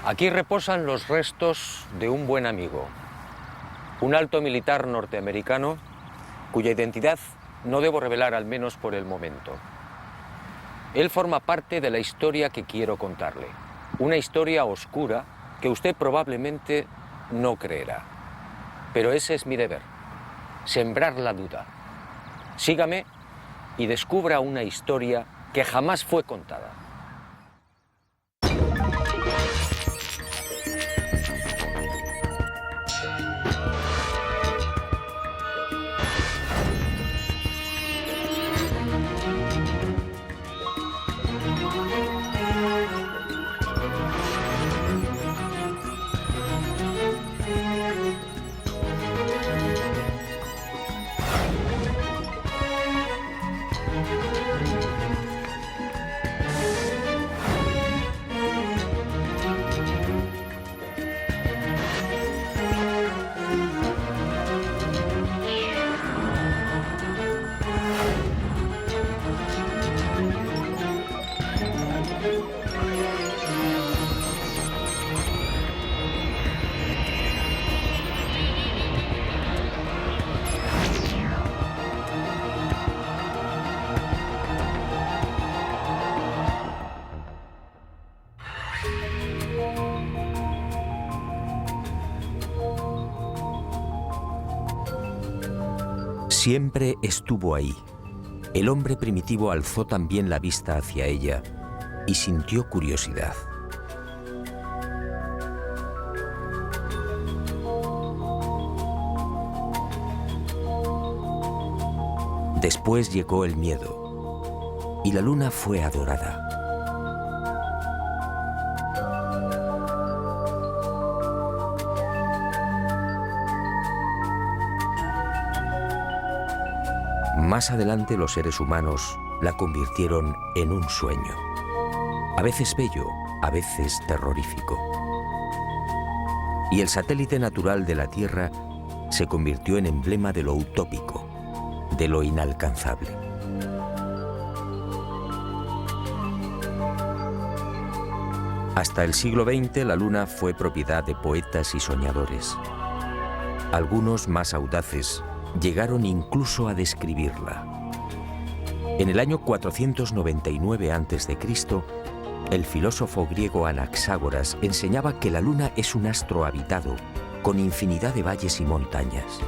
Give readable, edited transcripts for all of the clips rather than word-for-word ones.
Aquí reposan los restos de un buen amigo, un alto militar norteamericano cuya identidad no debo revelar, al menos por el momento. Él forma parte de la historia que quiero contarle, una historia oscura que usted probablemente no creerá. Pero ese es mi deber, sembrar la duda. Sígame y descubra una historia que jamás fue contada. Siempre estuvo ahí. El hombre primitivo alzó también la vista hacia ella y sintió curiosidad. Después llegó el miedo y la luna fue adorada. Más adelante los seres humanos la convirtieron en un sueño, a veces bello, a veces terrorífico. Y el satélite natural de la Tierra se convirtió en emblema de lo utópico, de lo inalcanzable. Hasta el siglo XX la Luna fue propiedad de poetas y soñadores. Algunos más audaces llegaron incluso a describirla. En el año 499 a.C., el filósofo griego Anaxágoras enseñaba que la Luna es un astro habitado, con infinidad de valles y montañas.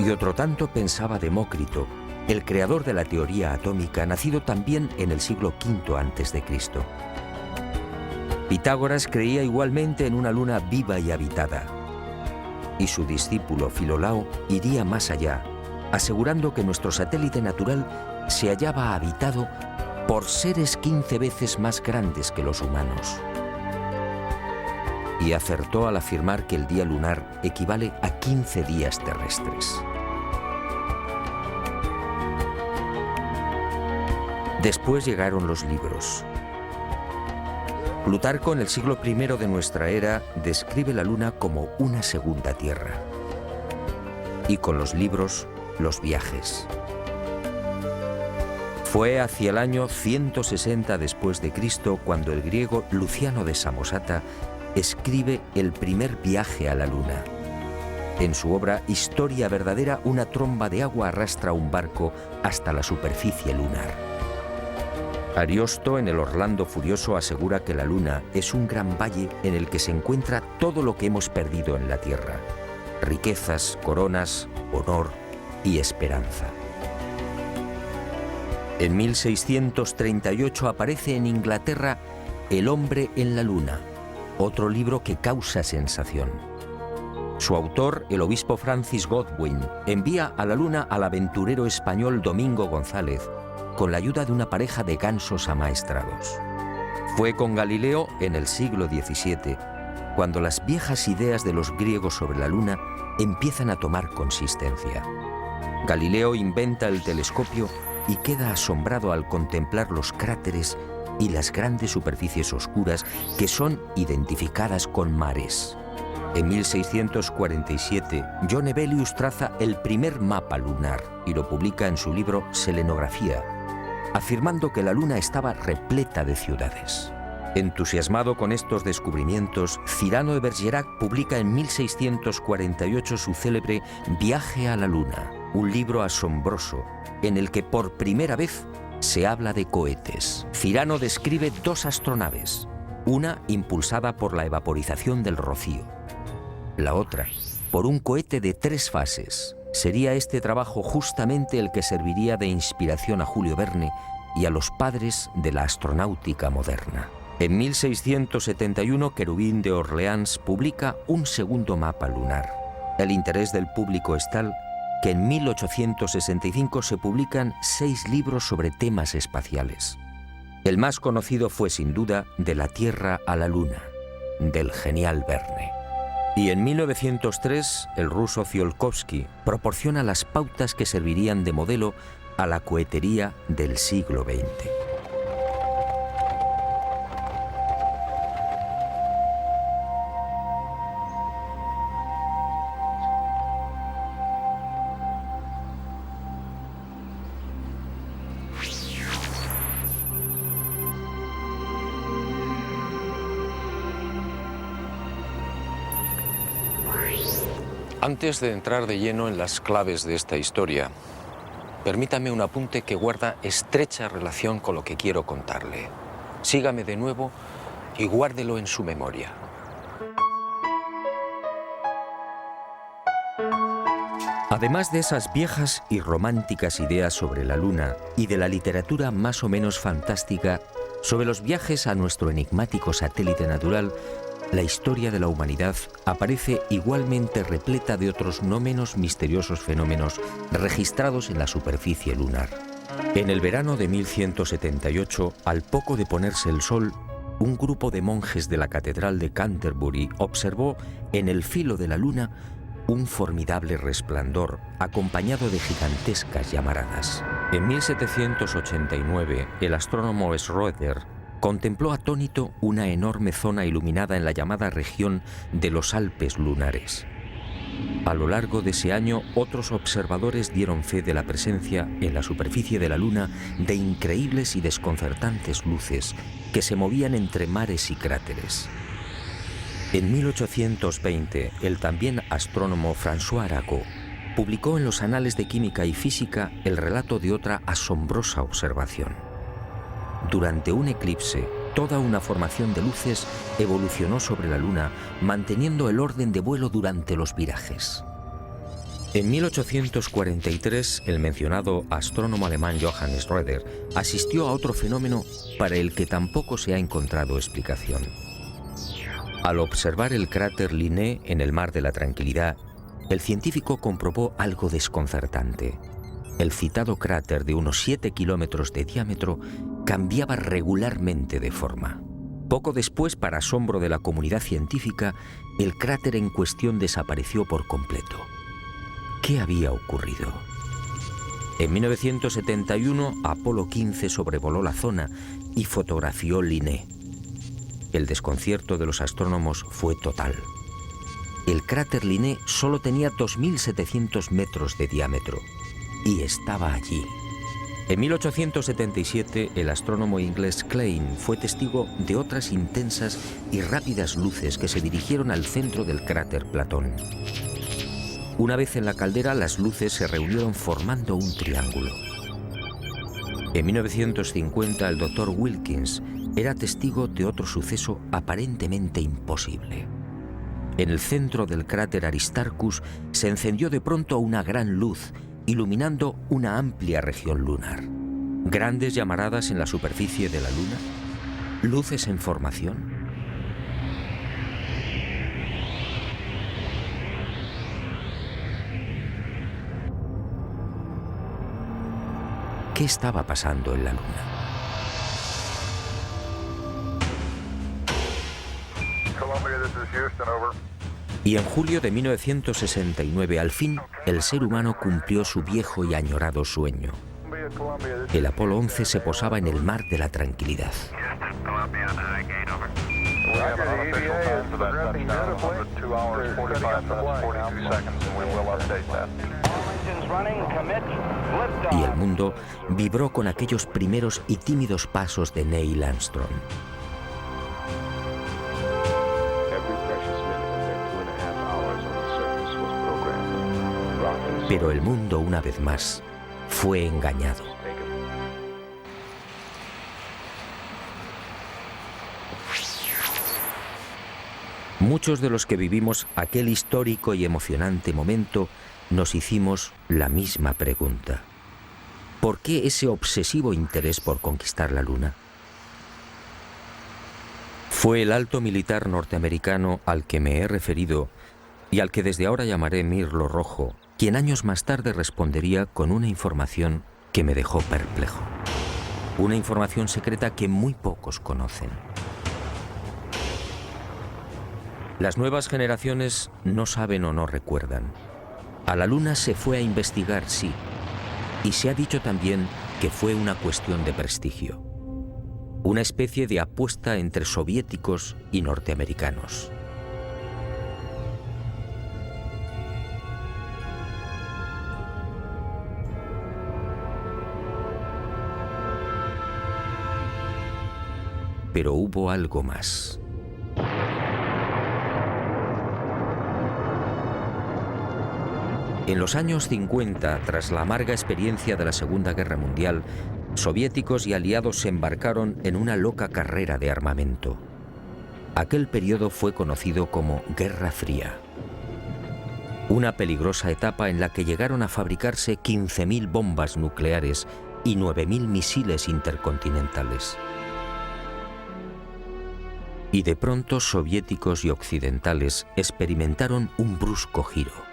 Y otro tanto pensaba Demócrito, el creador de la teoría atómica, nacido también en el siglo V a.C. Pitágoras creía igualmente en una luna viva y habitada. Y su discípulo Filolao iría más allá, asegurando que nuestro satélite natural se hallaba habitado por seres 15 veces más grandes que los humanos. Y acertó al afirmar que el día lunar equivale a 15 días terrestres. Después llegaron los libros. Plutarco, en el siglo I de nuestra era, describe la Luna como una segunda Tierra. Y con los libros, los viajes. Fue hacia el año 160 después de Cristo cuando el griego Luciano de Samosata escribe el primer viaje a la Luna. En su obra Historia verdadera, una tromba de agua arrastra un barco hasta la superficie lunar. Ariosto, en el Orlando Furioso, asegura que la Luna es un gran valle en el que se encuentra todo lo que hemos perdido en la Tierra: riquezas, coronas, honor y esperanza. En 1638 aparece en Inglaterra El hombre en la Luna, otro libro que causa sensación. Su autor, el obispo Francis Godwin, envía a la Luna al aventurero español Domingo González, con la ayuda de una pareja de gansos amaestrados. Fue con Galileo en el siglo XVII, cuando las viejas ideas de los griegos sobre la Luna empiezan a tomar consistencia. Galileo inventa el telescopio y queda asombrado al contemplar los cráteres y las grandes superficies oscuras que son identificadas con mares. En 1647, John Hevelius traza el primer mapa lunar y lo publica en su libro Selenografía, afirmando que la Luna estaba repleta de ciudades. Entusiasmado con estos descubrimientos, Cyrano de Bergerac publica en 1648 su célebre Viaje a la Luna, un libro asombroso en el que por primera vez se habla de cohetes. Cyrano describe 2 astronaves, una impulsada por la evaporización del rocío, la otra por un cohete de 3 fases. Sería este trabajo justamente el que serviría de inspiración a Julio Verne y a los padres de la astronáutica moderna. En 1671, Querubín de Orleans publica un segundo mapa lunar. El interés del público es tal que en 1865 se publican 6 libros sobre temas espaciales. El más conocido fue sin duda De la Tierra a la Luna, del genial Verne. Y en 1903, el ruso Tsiolkovsky proporciona las pautas que servirían de modelo a la cohetería del siglo XX. Antes de entrar de lleno en las claves de esta historia, permítame un apunte que guarda estrecha relación con lo que quiero contarle. Sígame de nuevo y guárdelo en su memoria. Además de esas viejas y románticas ideas sobre la Luna y de la literatura más o menos fantástica sobre los viajes a nuestro enigmático satélite natural, la historia de la humanidad aparece igualmente repleta de otros no menos misteriosos fenómenos registrados en la superficie lunar. En el verano de 1178, al poco de ponerse el sol, un grupo de monjes de la Catedral de Canterbury observó en el filo de la Luna un formidable resplandor acompañado de gigantescas llamaradas. En 1789, el astrónomo Schroeder contempló atónito una enorme zona iluminada en la llamada región de los Alpes lunares. A lo largo de ese año, otros observadores dieron fe de la presencia en la superficie de la Luna de increíbles y desconcertantes luces que se movían entre mares y cráteres. En 1820, el también astrónomo François Arago publicó en los Anales de Química y Física el relato de otra asombrosa observación. Durante un eclipse, toda una formación de luces evolucionó sobre la Luna, manteniendo el orden de vuelo durante los virajes. En 1843, el mencionado astrónomo alemán Johann Schroeder asistió a otro fenómeno para el que tampoco se ha encontrado explicación. Al observar el cráter Linné en el Mar de la Tranquilidad, el científico comprobó algo desconcertante. El citado cráter de unos 7 kilómetros de diámetro cambiaba regularmente de forma. Poco después, para asombro de la comunidad científica, el cráter en cuestión desapareció por completo. ¿Qué había ocurrido? En 1971, Apolo 15 sobrevoló la zona y fotografió Linné. El desconcierto de los astrónomos fue total. El cráter Linné solo tenía 2.700 metros de diámetro y estaba allí. En 1877, el astrónomo inglés Klein fue testigo de otras intensas y rápidas luces que se dirigieron al centro del cráter Platón. Una vez en la caldera, las luces se reunieron formando un triángulo. En 1950, el Dr. Wilkins era testigo de otro suceso aparentemente imposible. En el centro del cráter Aristarchus se encendió de pronto una gran luz, iluminando una amplia región lunar. Grandes llamaradas en la superficie de la Luna, luces en formación. ¿Qué estaba pasando en la Luna? Y en julio de 1969, al fin, el ser humano cumplió su viejo y añorado sueño. El Apolo 11 se posaba en el Mar de la Tranquilidad. Y el mundo vibró con aquellos primeros y tímidos pasos de Neil Armstrong. Pero el mundo, una vez más, fue engañado. Muchos de los que vivimos aquel histórico y emocionante momento nos hicimos la misma pregunta. ¿Por qué ese obsesivo interés por conquistar la Luna? Fue el alto militar norteamericano al que me he referido y al que desde ahora llamaré Mirlo Rojo, quien años más tarde respondería con una información que me dejó perplejo. Una información secreta que muy pocos conocen. Las nuevas generaciones no saben o no recuerdan. A la Luna se fue a investigar, sí, y se ha dicho también que fue una cuestión de prestigio. Una especie de apuesta entre soviéticos y norteamericanos. Pero hubo algo más. En los años 50, tras la amarga experiencia de la Segunda Guerra Mundial, soviéticos y aliados se embarcaron en una loca carrera de armamento. Aquel periodo fue conocido como Guerra Fría. Una peligrosa etapa en la que llegaron a fabricarse 15.000 bombas nucleares y 9.000 misiles intercontinentales. Y de pronto soviéticos y occidentales experimentaron un brusco giro.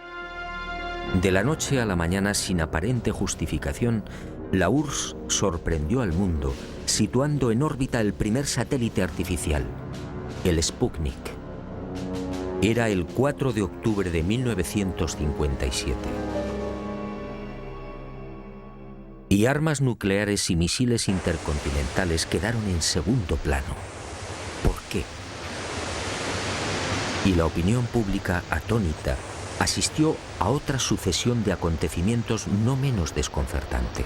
De la noche a la mañana, sin aparente justificación, la URSS sorprendió al mundo, situando en órbita el primer satélite artificial, el Sputnik. Era el 4 de octubre de 1957. Y armas nucleares y misiles intercontinentales quedaron en segundo plano. ¿Por qué? Y la opinión pública, atónita, asistió a otra sucesión de acontecimientos no menos desconcertante.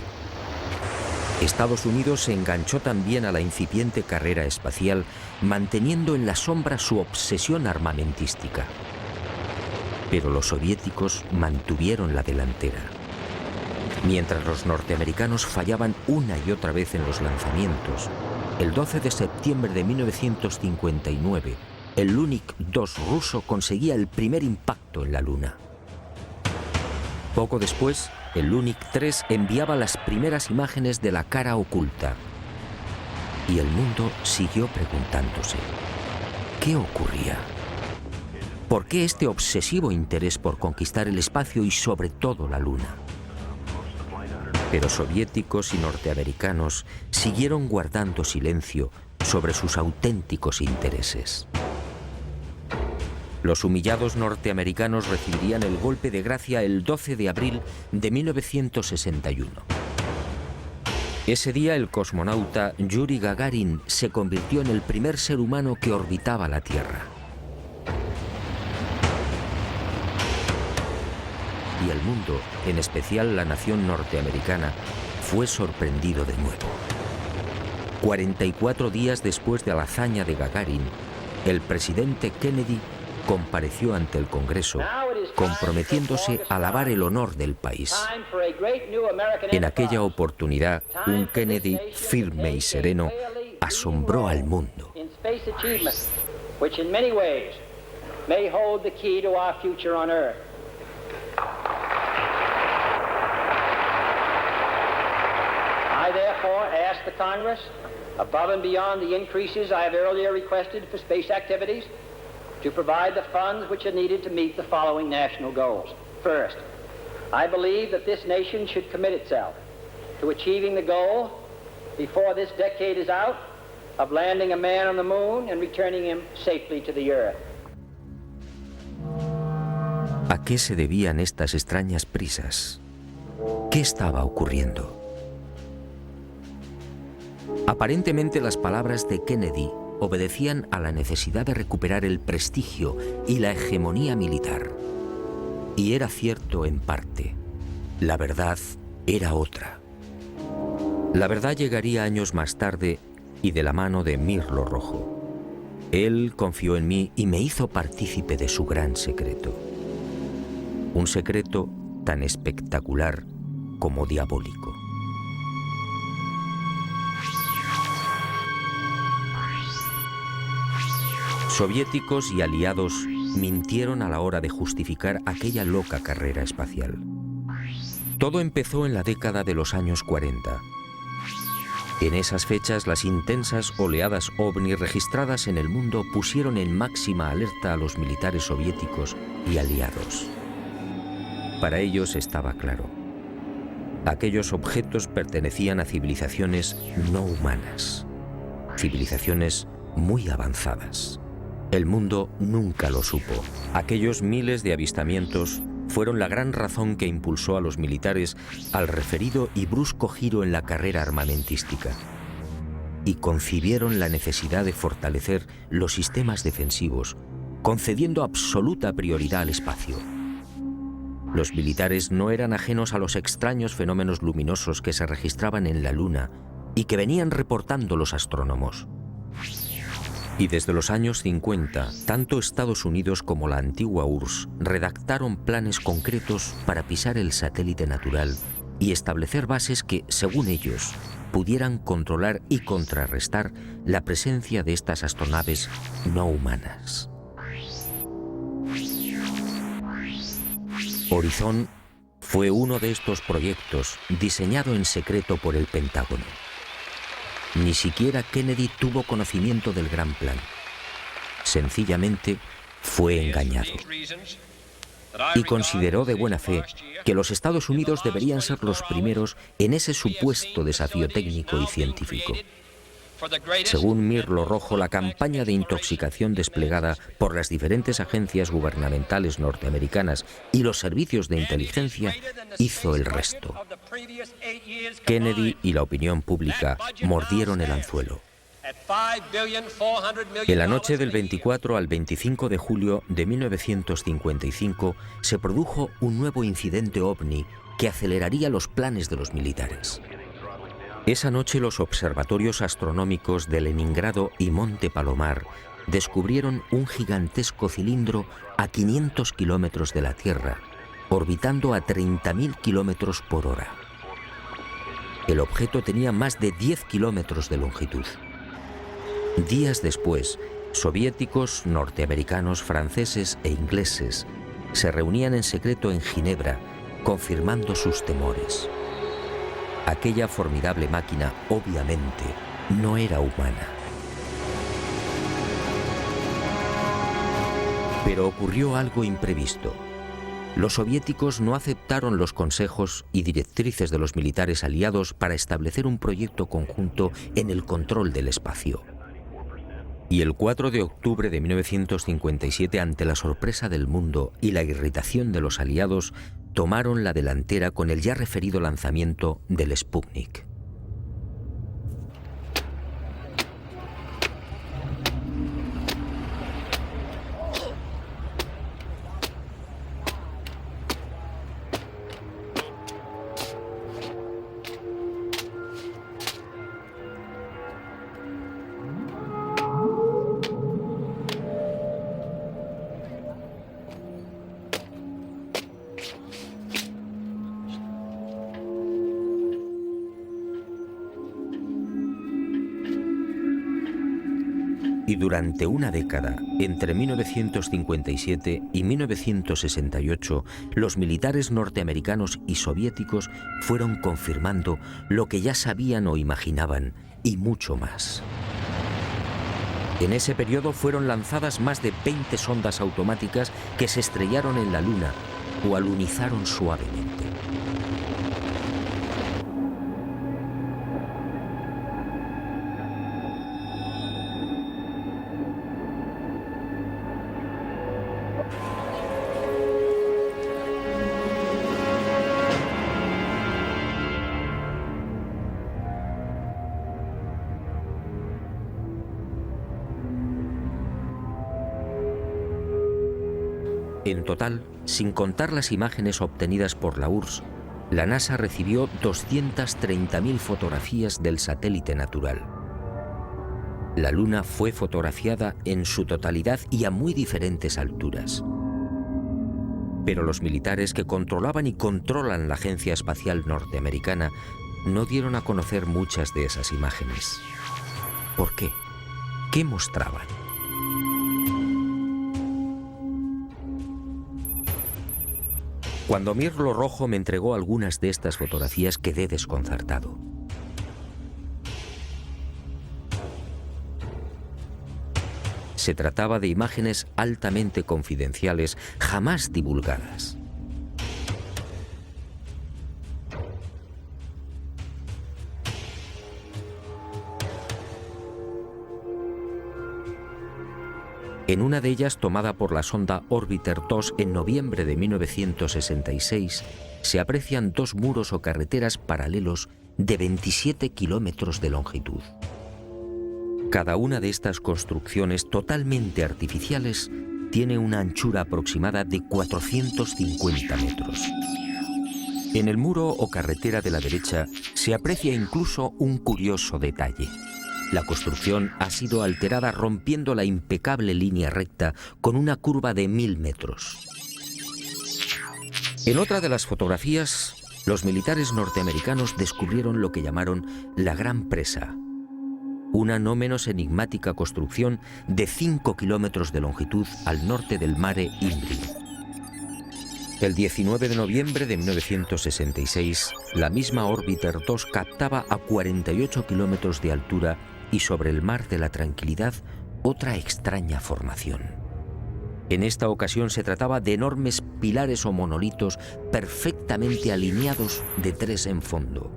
Estados Unidos se enganchó también a la incipiente carrera espacial, manteniendo en la sombra su obsesión armamentística. Pero los soviéticos mantuvieron la delantera. Mientras los norteamericanos fallaban una y otra vez en los lanzamientos, el 12 de septiembre de 1959, el Lunik 2 ruso conseguía el primer impacto en la Luna. Poco después, el Lunik 3 enviaba las primeras imágenes de la cara oculta. Y el mundo siguió preguntándose, ¿qué ocurría? ¿Por qué este obsesivo interés por conquistar el espacio y sobre todo la Luna? Pero soviéticos y norteamericanos siguieron guardando silencio sobre sus auténticos intereses. Los humillados norteamericanos recibirían el golpe de gracia el 12 de abril de 1961. Ese día el cosmonauta Yuri Gagarin se convirtió en el primer ser humano que orbitaba la Tierra. Y el mundo, en especial la nación norteamericana, fue sorprendido de nuevo. 44 días después de la hazaña de Gagarin, el presidente Kennedy compareció ante el Congreso, comprometiéndose a lavar el honor del país. En aquella oportunidad, un Kennedy firme y sereno asombró al mundo. I therefore ask the Congress, above and beyond the increases I have earlier requested for space activities, to provide the funds which are needed to meet the following national goals. First, I believe that this nation should commit itself to achieving the goal, before this decade is out, of landing a man on the moon and returning him safely to the Earth. ¿A qué se debían estas extrañas prisas? ¿Qué estaba ocurriendo? Aparentemente las palabras de Kennedy obedecían a la necesidad de recuperar el prestigio y la hegemonía militar. Y era cierto en parte. La verdad era otra. La verdad llegaría años más tarde y de la mano de Mirlo Rojo. Él confió en mí y me hizo partícipe de su gran secreto. Un secreto tan espectacular como diabólico. Soviéticos y aliados mintieron a la hora de justificar aquella loca carrera espacial. Todo empezó en la década de los años 40. En esas fechas, las intensas oleadas ovni registradas en el mundo pusieron en máxima alerta a los militares soviéticos y aliados. Para ellos estaba claro: aquellos objetos pertenecían a civilizaciones no humanas, civilizaciones muy avanzadas. El mundo nunca lo supo. Aquellos miles de avistamientos fueron la gran razón que impulsó a los militares al referido y brusco giro en la carrera armamentística, y concibieron la necesidad de fortalecer los sistemas defensivos, concediendo absoluta prioridad al espacio. Los militares no eran ajenos a los extraños fenómenos luminosos que se registraban en la Luna y que venían reportando los astrónomos. Y desde los años 50, tanto Estados Unidos como la antigua URSS redactaron planes concretos para pisar el satélite natural y establecer bases que, según ellos, pudieran controlar y contrarrestar la presencia de estas astronaves no humanas. Horizon fue uno de estos proyectos diseñado en secreto por el Pentágono. Ni siquiera Kennedy tuvo conocimiento del gran plan. Sencillamente fue engañado. Y consideró de buena fe que los Estados Unidos deberían ser los primeros en ese supuesto desafío técnico y científico. Según Mirlo Rojo, la campaña de intoxicación desplegada por las diferentes agencias gubernamentales norteamericanas y los servicios de inteligencia hizo el resto. Kennedy y la opinión pública mordieron el anzuelo. En la noche del 24 al 25 de julio de 1955 se produjo un nuevo incidente ovni que aceleraría los planes de los militares. Esa noche los observatorios astronómicos de Leningrado y Monte Palomar descubrieron un gigantesco cilindro a 500 kilómetros de la Tierra, orbitando a 30.000 kilómetros por hora. El objeto tenía más de 10 kilómetros de longitud. Días después, soviéticos, norteamericanos, franceses e ingleses se reunían en secreto en Ginebra, confirmando sus temores. Aquella formidable máquina, obviamente, no era humana. Pero ocurrió algo imprevisto. Los soviéticos no aceptaron los consejos y directrices de los militares aliados para establecer un proyecto conjunto en el control del espacio. Y el 4 de octubre de 1957, ante la sorpresa del mundo y la irritación de los aliados, tomaron la delantera con el ya referido lanzamiento del Sputnik. Y durante una década, entre 1957 y 1968, los militares norteamericanos y soviéticos fueron confirmando lo que ya sabían o imaginaban, y mucho más. En ese periodo fueron lanzadas más de 20 sondas automáticas que se estrellaron en la Luna o alunizaron suavemente. En total, sin contar las imágenes obtenidas por la URSS, la NASA recibió 230.000 fotografías del satélite natural. La Luna fue fotografiada en su totalidad y a muy diferentes alturas. Pero los militares que controlaban y controlan la Agencia Espacial Norteamericana no dieron a conocer muchas de esas imágenes. ¿Por qué? ¿Qué mostraban? Cuando Mirlo Rojo me entregó algunas de estas fotografías, quedé desconcertado. Se trataba de imágenes altamente confidenciales, jamás divulgadas. En una de ellas, tomada por la sonda Orbiter 2 en noviembre de 1966, se aprecian dos muros o carreteras paralelos de 27 kilómetros de longitud. Cada una de estas construcciones totalmente artificiales tiene una anchura aproximada de 450 metros. En el muro o carretera de la derecha se aprecia incluso un curioso detalle. La construcción ha sido alterada rompiendo la impecable línea recta con una curva de 1000 metros. En otra de las fotografías, los militares norteamericanos descubrieron lo que llamaron la Gran Presa, una no menos enigmática construcción de 5 kilómetros de longitud al norte del Mare Imbrium. El 19 de noviembre de 1966, la misma Orbiter 2 captaba a 48 kilómetros de altura y sobre el Mar de la Tranquilidad otra extraña formación. En esta ocasión se trataba de enormes pilares o monolitos perfectamente alineados de 3 en fondo.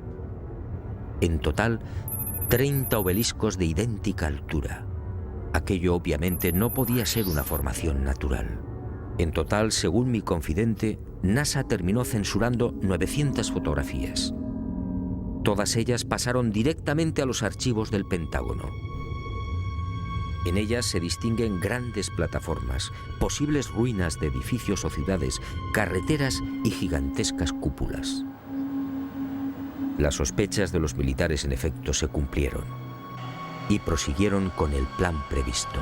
En total, 30 obeliscos de idéntica altura. Aquello obviamente no podía ser una formación natural. En total, según mi confidente, NASA terminó censurando 900 fotografías. Todas ellas pasaron directamente a los archivos del Pentágono. En ellas se distinguen grandes plataformas, posibles ruinas de edificios o ciudades, carreteras y gigantescas cúpulas. Las sospechas de los militares en efecto se cumplieron y prosiguieron con el plan previsto.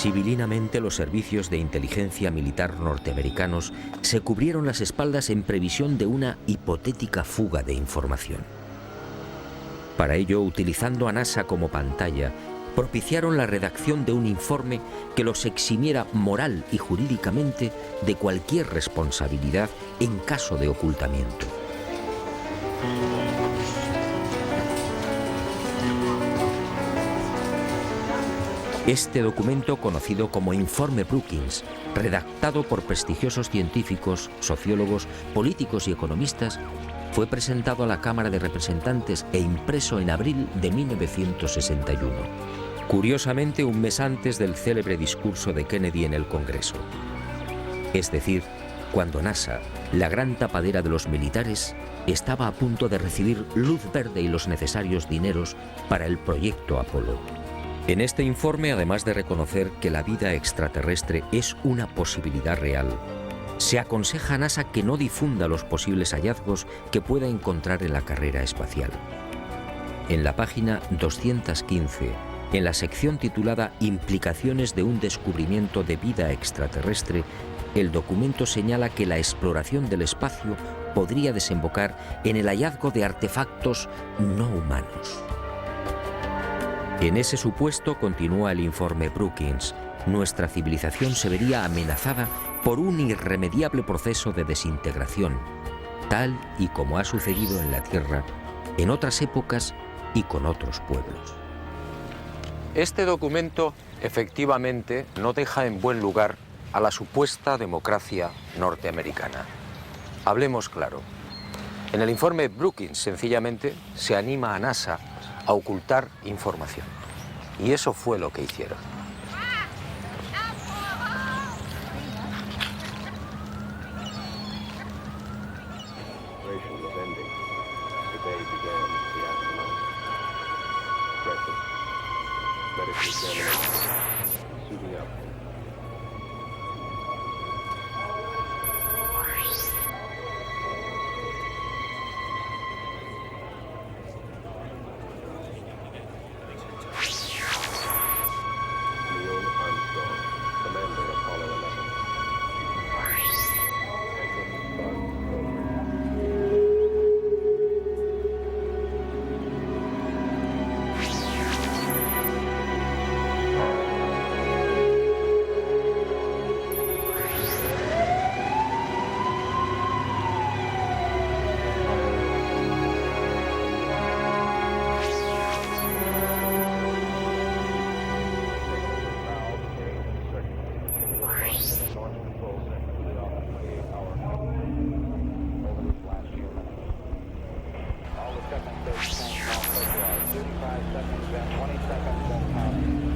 Civilinamente, los servicios de inteligencia militar norteamericanos se cubrieron las espaldas en previsión de una hipotética fuga de información. Para ello, utilizando a NASA como pantalla, propiciaron la redacción de un informe que los eximiera moral y jurídicamente de cualquier responsabilidad en caso de ocultamiento. Este documento, conocido como Informe Brookings, redactado por prestigiosos científicos, sociólogos, políticos y economistas, fue presentado a la Cámara de Representantes e impreso en abril de 1961, curiosamente un mes antes del célebre discurso de Kennedy en el Congreso. Es decir, cuando NASA, la gran tapadera de los militares, estaba a punto de recibir luz verde y los necesarios dineros para el proyecto Apolo. En este informe, además de reconocer que la vida extraterrestre es una posibilidad real, se aconseja a NASA que no difunda los posibles hallazgos que pueda encontrar en la carrera espacial. En la página 215, en la sección titulada Implicaciones de un descubrimiento de vida extraterrestre, el documento señala que la exploración del espacio podría desembocar en el hallazgo de artefactos no humanos. En ese supuesto, continúa el informe Brookings, nuestra civilización se vería amenazada por un irremediable proceso de desintegración, tal y como ha sucedido en la Tierra, en otras épocas y con otros pueblos. Este documento, efectivamente, no deja en buen lugar a la supuesta democracia norteamericana. Hablemos claro. En el informe Brookings, sencillamente, se anima a NASA a ocultar información. Y eso fue lo que hicieron. seconds down, 20 seconds down, power.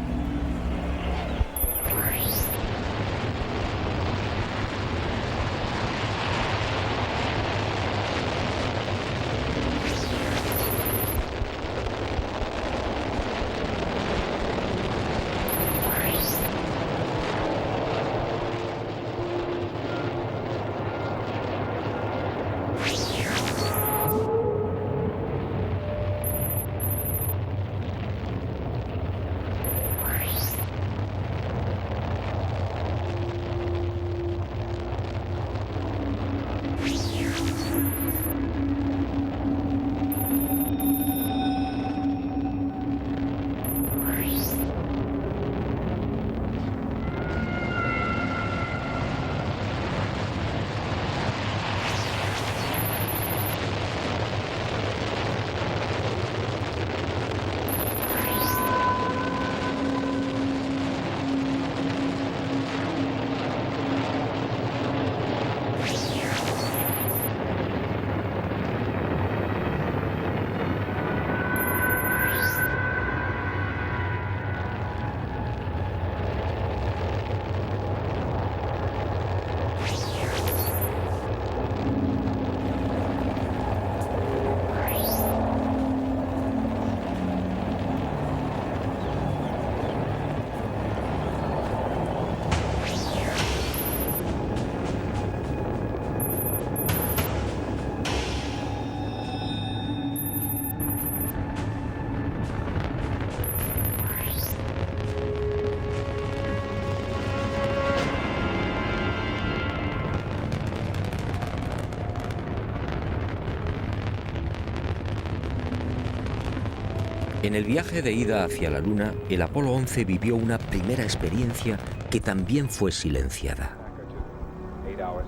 En el viaje de ida hacia la Luna, el Apolo 11 vivió una primera experiencia que también fue silenciada.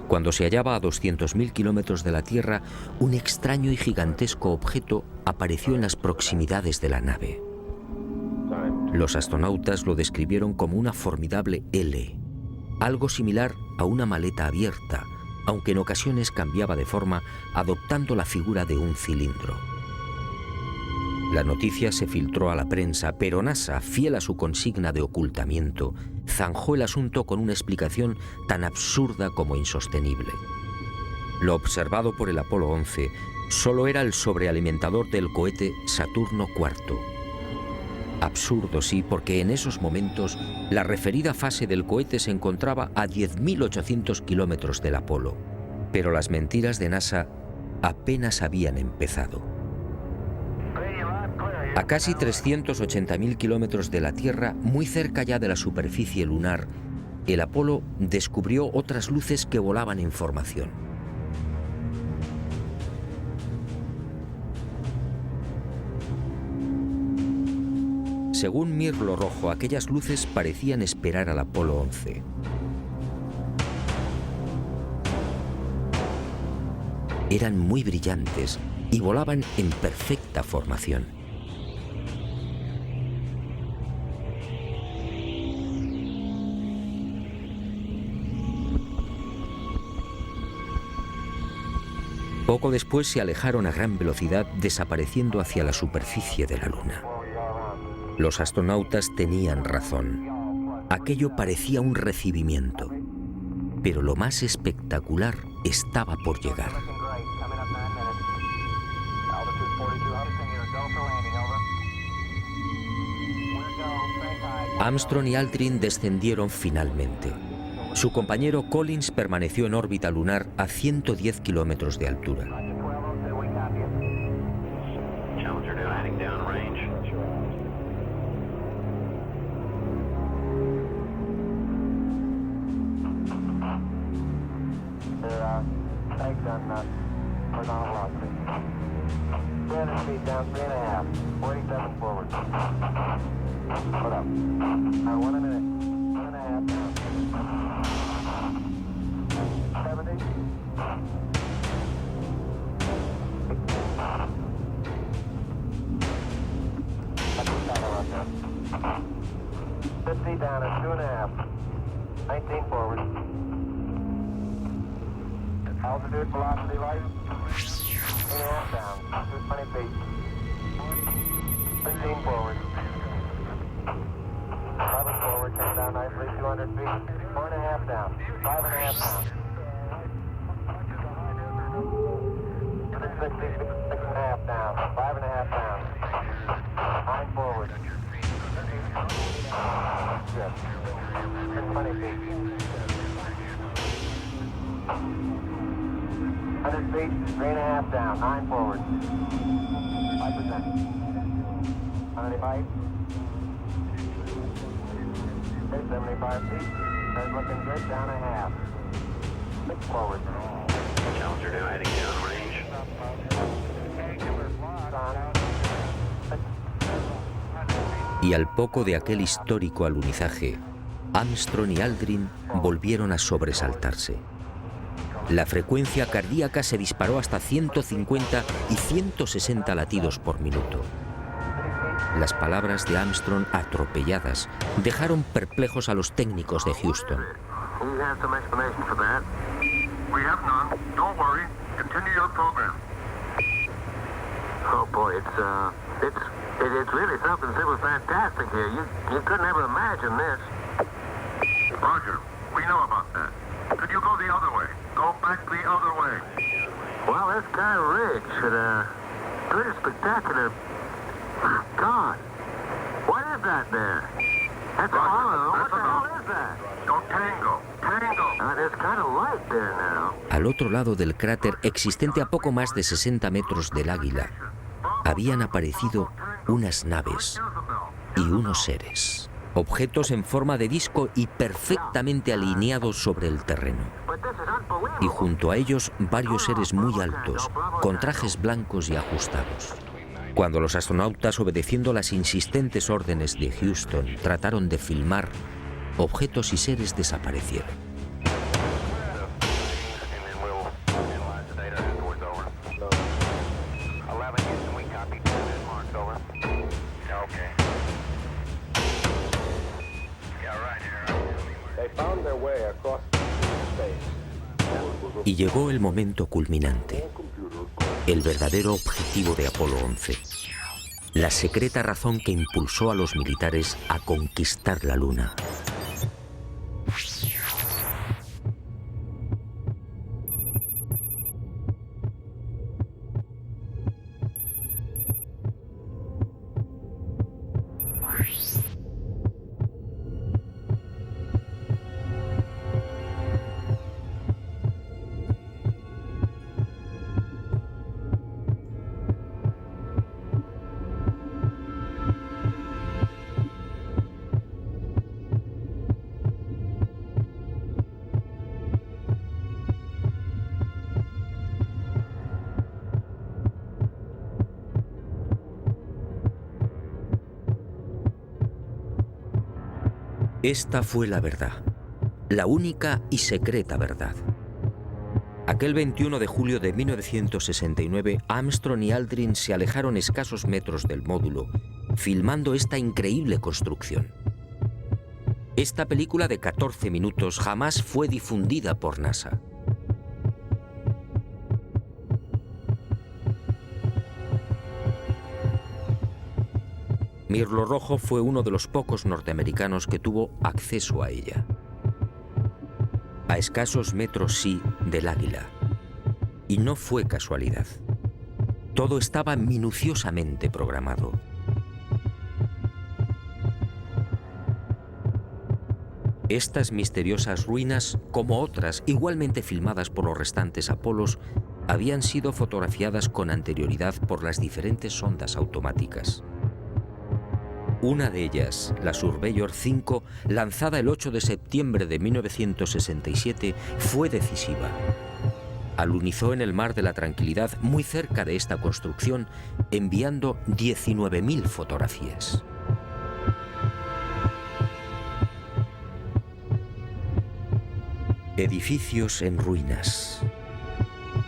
Cuando se hallaba a 200.000 kilómetros de la Tierra, un extraño y gigantesco objeto apareció en las proximidades de la nave. Los astronautas lo describieron como una formidable L, algo similar a una maleta abierta, aunque en ocasiones cambiaba de forma adoptando la figura de un cilindro. La noticia se filtró a la prensa, pero NASA, fiel a su consigna de ocultamiento, zanjó el asunto con una explicación tan absurda como insostenible. Lo observado por el Apolo 11 solo era el sobrealimentador del cohete Saturno IV. Absurdo, sí, porque en esos momentos la referida fase del cohete se encontraba a 10.800 kilómetros del Apolo. Pero las mentiras de NASA apenas habían empezado. A casi 380.000 kilómetros de la Tierra, muy cerca ya de la superficie lunar, el Apolo descubrió otras luces que volaban en formación. Según Mirlo Rojo, aquellas luces parecían esperar al Apolo 11. Eran muy brillantes y volaban en perfecta formación. Poco después se alejaron a gran velocidad, desapareciendo hacia la superficie de la Luna. Los astronautas tenían razón. Aquello parecía un recibimiento, pero lo más espectacular estaba por llegar. Armstrong y Aldrin descendieron finalmente. Su compañero Collins permaneció en órbita lunar a 110 kilómetros de altura. Down at 2.5. 19 forward. Altitude, velocity, light. 3.5 down. 220 feet. 15 forward. 11 forward, turn down nicely, 200 feet. 4.5 down, 5.5 down. 260, 6.5 down, 5.5 down. 9 forward. Yes. 620 feet. 100 feet, 3.5 down, 9 forward. 5%. 185. 75 feet. That's looking good, down a half. 6 forward. Challenger now heading down range. Y al poco de aquel histórico alunizaje, Armstrong y Aldrin volvieron a sobresaltarse. La frecuencia cardíaca se disparó hasta 150 y 160 latidos por minuto. Las palabras de Armstrong, atropelladas, dejaron perplejos a los técnicos de Houston. Oh boy, it's really something simply fantastic here. You couldn't ever imagine this. Roger, we know about that. Could you go the other way? Go back the other way. Well, this guy ridge should, pretty spectacular. My God, what is that there? That's a hollow. What the hell is that? Go tango, tango. There's kind of light there now. Al otro lado del cráter, existente a poco más de 60 metros del Águila, habían aparecido unas naves y unos seres, objetos en forma de disco y perfectamente alineados sobre el terreno. Y junto a ellos varios seres muy altos, con trajes blancos y ajustados. Cuando los astronautas, obedeciendo las insistentes órdenes de Houston, trataron de filmar, objetos y seres desaparecieron. Y llegó el momento culminante, el verdadero objetivo de Apolo 11, la secreta razón que impulsó a los militares a conquistar la Luna. Esta fue la verdad, la única y secreta verdad. Aquel 21 de julio de 1969, Armstrong y Aldrin se alejaron escasos metros del módulo, filmando esta increíble construcción. Esta película de 14 minutos jamás fue difundida por NASA. Mirlo Rojo fue uno de los pocos norteamericanos que tuvo acceso a ella. A escasos metros, sí, del Águila. Y no fue casualidad. Todo estaba minuciosamente programado. Estas misteriosas ruinas, como otras igualmente filmadas por los restantes Apolos, habían sido fotografiadas con anterioridad por las diferentes sondas automáticas. Una de ellas, la Surveyor 5, lanzada el 8 de septiembre de 1967, fue decisiva. Alunizó en el Mar de la Tranquilidad, muy cerca de esta construcción, enviando 19.000 fotografías. Edificios en ruinas.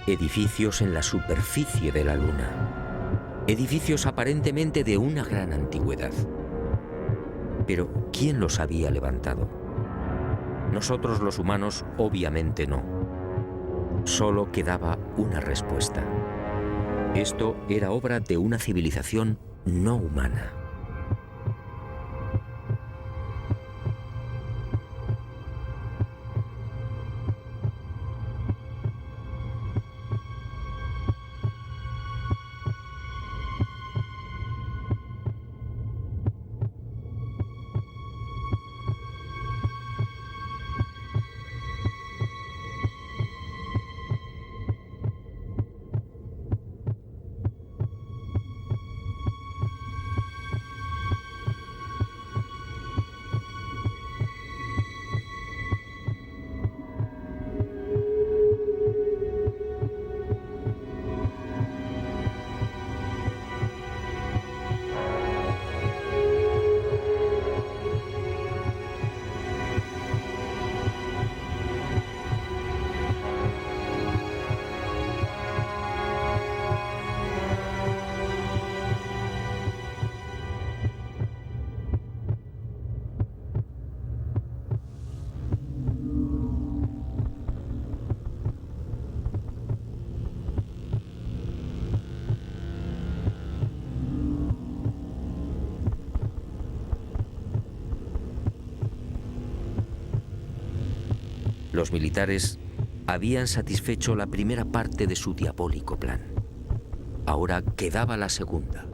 Edificios en la superficie de la Luna. Edificios aparentemente de una gran antigüedad. Pero, ¿quién los había levantado? Nosotros los humanos, obviamente no. Solo quedaba una respuesta. Esto era obra de una civilización no humana. Los militares habían satisfecho la primera parte de su diabólico plan. Ahora quedaba la segunda.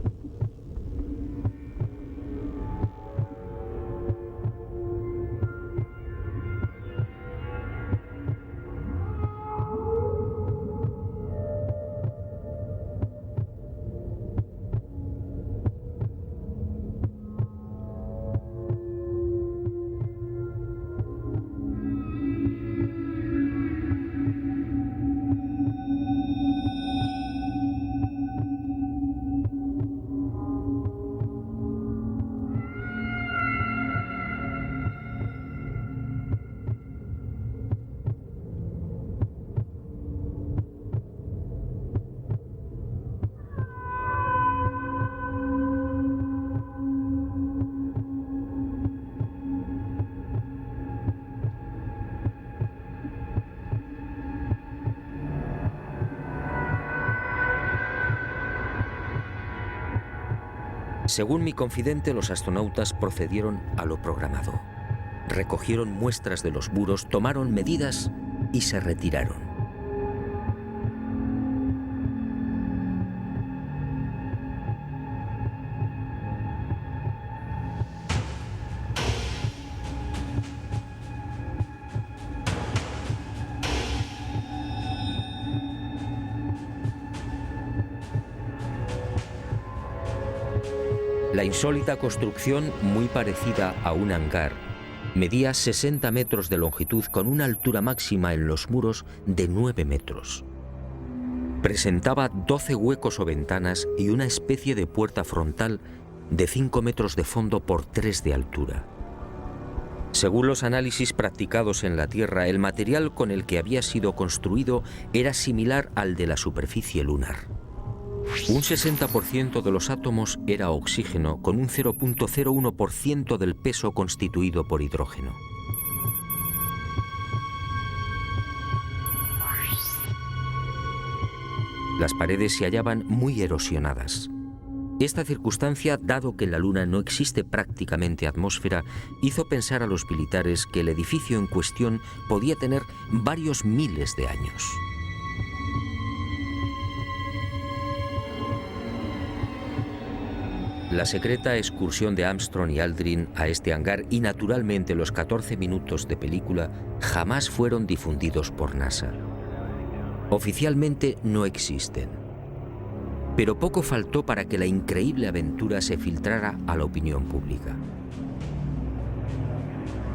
Según mi confidente, los astronautas procedieron a lo programado. Recogieron muestras de los muros, tomaron medidas y se retiraron. La insólita construcción, muy parecida a un hangar, medía 60 metros de longitud con una altura máxima en los muros de 9 metros. Presentaba 12 huecos o ventanas y una especie de puerta frontal de 5 metros de fondo por 3 de altura. Según los análisis practicados en la Tierra, el material con el que había sido construido era similar al de la superficie lunar. Un 60% de los átomos era oxígeno, con un 0.01% del peso constituido por hidrógeno. Las paredes se hallaban muy erosionadas. Esta circunstancia, dado que en la Luna no existe prácticamente atmósfera, hizo pensar a los militares que el edificio en cuestión podía tener varios miles de años. La secreta excursión de Armstrong y Aldrin a este hangar y naturalmente los 14 minutos de película jamás fueron difundidos por NASA. Oficialmente no existen. Pero poco faltó para que la increíble aventura se filtrara a la opinión pública.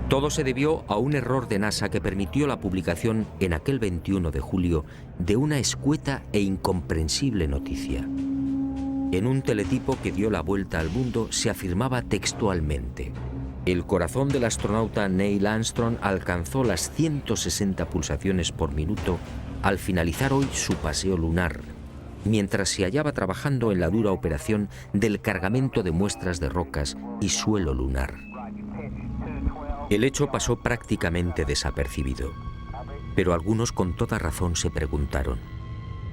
Todo se debió a un error de NASA que permitió la publicación en aquel 21 de julio de una escueta e incomprensible noticia. En un teletipo que dio la vuelta al mundo se afirmaba textualmente: el corazón del astronauta Neil Armstrong alcanzó las 160 pulsaciones por minuto al finalizar hoy su paseo lunar, mientras se hallaba trabajando en la dura operación del cargamento de muestras de rocas y suelo lunar. El hecho pasó prácticamente desapercibido, pero algunos con toda razón se preguntaron: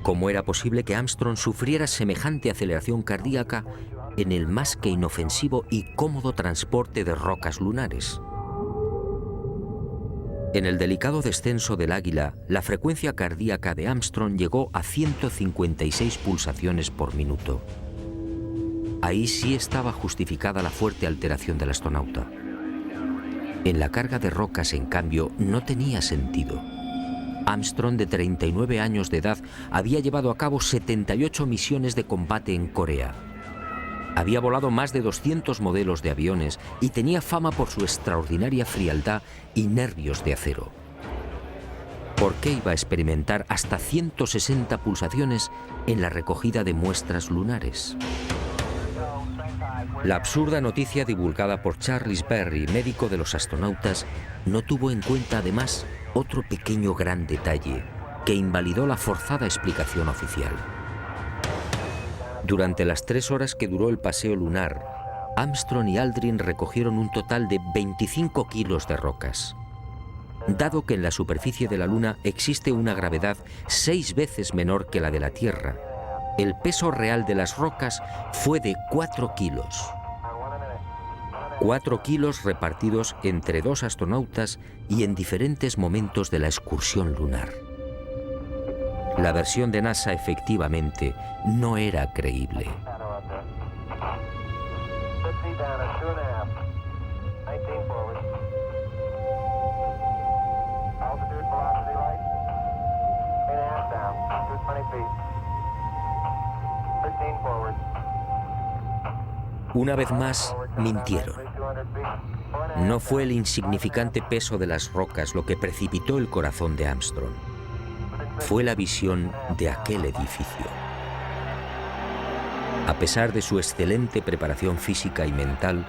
¿cómo era posible que Armstrong sufriera semejante aceleración cardíaca en el más que inofensivo y cómodo transporte de rocas lunares. En el delicado descenso del Águila, la frecuencia cardíaca de Armstrong llegó a 156 pulsaciones por minuto. Ahí sí estaba justificada la fuerte alteración del astronauta. En la carga de rocas, en cambio, no tenía sentido. Armstrong, de 39 años de edad, había llevado a cabo 78 misiones de combate en Corea. Había volado más de 200 modelos de aviones y tenía fama por su extraordinaria frialdad y nervios de acero. ¿Por qué iba a experimentar hasta 160 pulsaciones en la recogida de muestras lunares? La absurda noticia divulgada por Charles Berry, médico de los astronautas, no tuvo en cuenta además otro pequeño gran detalle que invalidó la forzada explicación oficial. Durante las 3 horas que duró el paseo lunar, Armstrong y Aldrin recogieron un total de 25 kilos de rocas. Dado que en la superficie de la Luna existe una gravedad 6 veces menor que la de la Tierra, el peso real de las rocas fue de 4 kilos. 4 kilos repartidos entre 2 astronautas y en diferentes momentos de la excursión lunar. La versión de NASA efectivamente no era creíble. Una vez más, mintieron. No fue el insignificante peso de las rocas lo que precipitó el corazón de Armstrong. Fue la visión de aquel edificio. A pesar de su excelente preparación física y mental,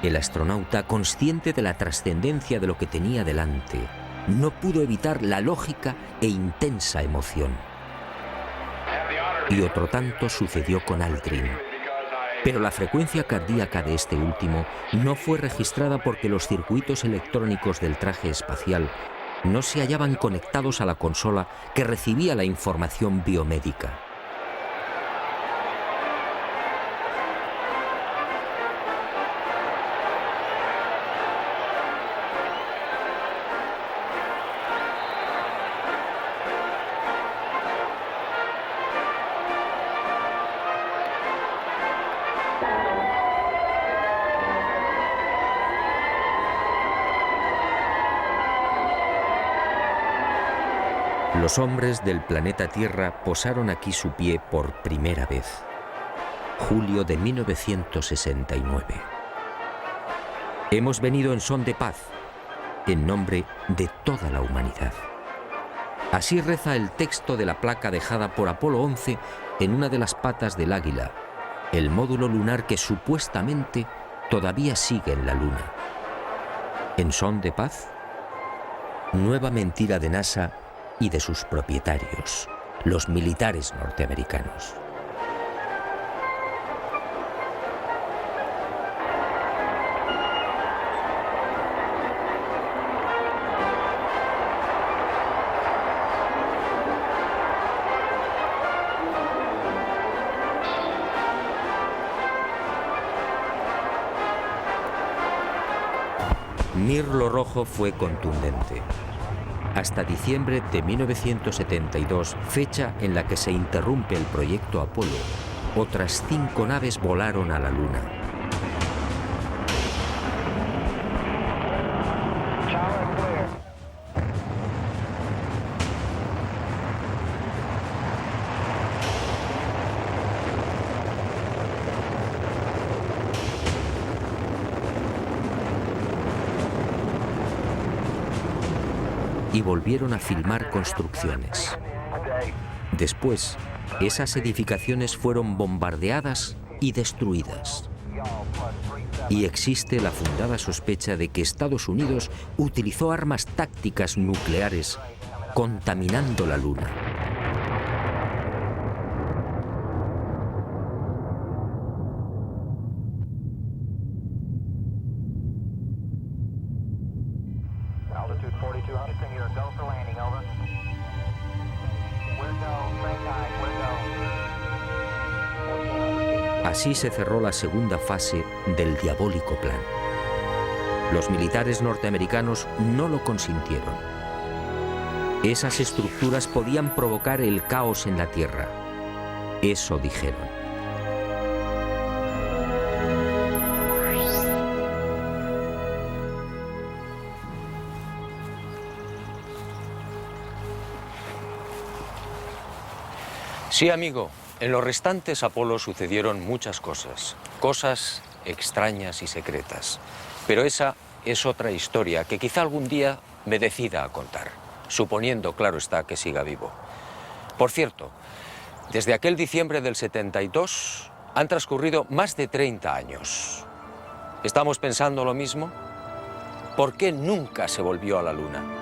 el astronauta, consciente de la trascendencia de lo que tenía delante, no pudo evitar la lógica e intensa emoción. Y otro tanto sucedió con Aldrin. Pero la frecuencia cardíaca de este último no fue registrada porque los circuitos electrónicos del traje espacial no se hallaban conectados a la consola que recibía la información biomédica. Los hombres del planeta Tierra posaron aquí su pie por primera vez. Julio de 1969. Hemos venido en son de paz, en nombre de toda la humanidad. Así reza el texto de la placa dejada por Apolo 11 en una de las patas del Águila, el módulo lunar que supuestamente todavía sigue en la Luna. ¿En son de paz? Nueva mentira de NASA y de sus propietarios, los militares norteamericanos. Mirlo Rojo fue contundente. Hasta diciembre de 1972, fecha en la que se interrumpe el proyecto Apolo, otras 5 naves volaron a la Luna. Y volvieron a filmar construcciones. Después, esas edificaciones fueron bombardeadas y destruidas. Y existe la fundada sospecha de que Estados Unidos utilizó armas tácticas nucleares contaminando la Luna. Así se cerró la segunda fase del diabólico plan. Los militares norteamericanos no lo consintieron. Esas estructuras podían provocar el caos en la Tierra. Eso dijeron. Sí, amigo, en los restantes Apolo sucedieron muchas cosas extrañas y secretas. Pero esa es otra historia que quizá algún día me decida a contar, suponiendo, claro está, que siga vivo. Por cierto, desde aquel diciembre del 72 han transcurrido más de 30 años. ¿Estamos pensando lo mismo? ¿Por qué nunca se volvió a la Luna?